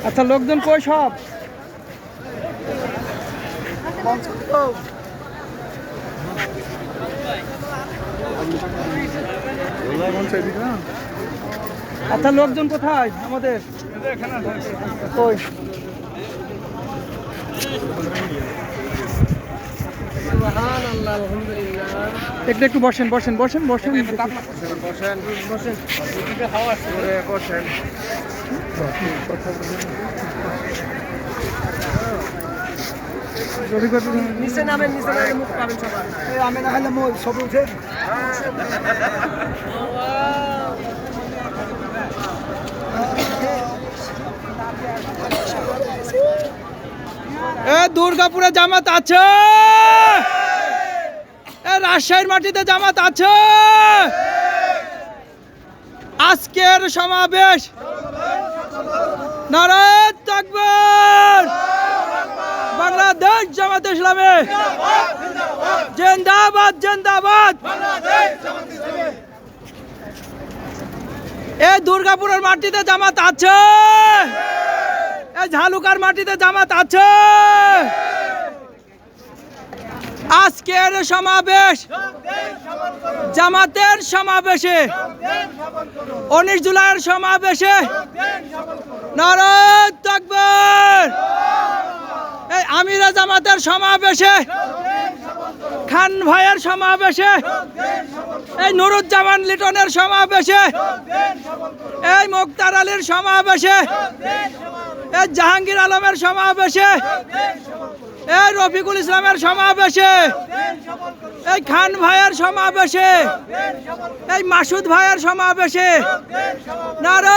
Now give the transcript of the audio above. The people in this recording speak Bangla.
আচ্ছা, লোকজন কই সব? আচ্ছা, লোকজন কোথায় আমাদের? কই? একটু একটু বসেন বসেন বসেন বসেন নিচে নামেন, নিচে নামে মুখ পাবেন সবার। আমি না হলে সব উঠে দুর্গাপুরে জামাত আছে, রাজশাহীর মাটিতে জামাত আছে। আজকের সমাবেশ নারায়ে তাকবীর, বাংলাদেশ জামাত ইসলামী জিন্দাবাদ জিন্দাবাদ। এই দুর্গাপুরের মাটিতে জামাত আছে, এই ঝালুকার মাটিতে জামাত আছে। আজকের সমাবেশ জামাতের সমাবেশে, 19 জুলাইয়ের সমাবেশে নারায়ে তাকবীর। এই আমিরা জামাতের সমাবেশে, খান ভাইয়ের সমাবেশে, এই নুরুজ্জামান লিটনের সমাবেশে, এই মুক্তার আলীর সমাবেশে, এই জাহাঙ্গীর আলমের সমাবেশে, এই রফিকুল ইসলামের সমাবেশে, এই খান ভাইয়ের সমাবেশে, এই মাসুদ ভাইয়ের সমাবেশে নারায়ে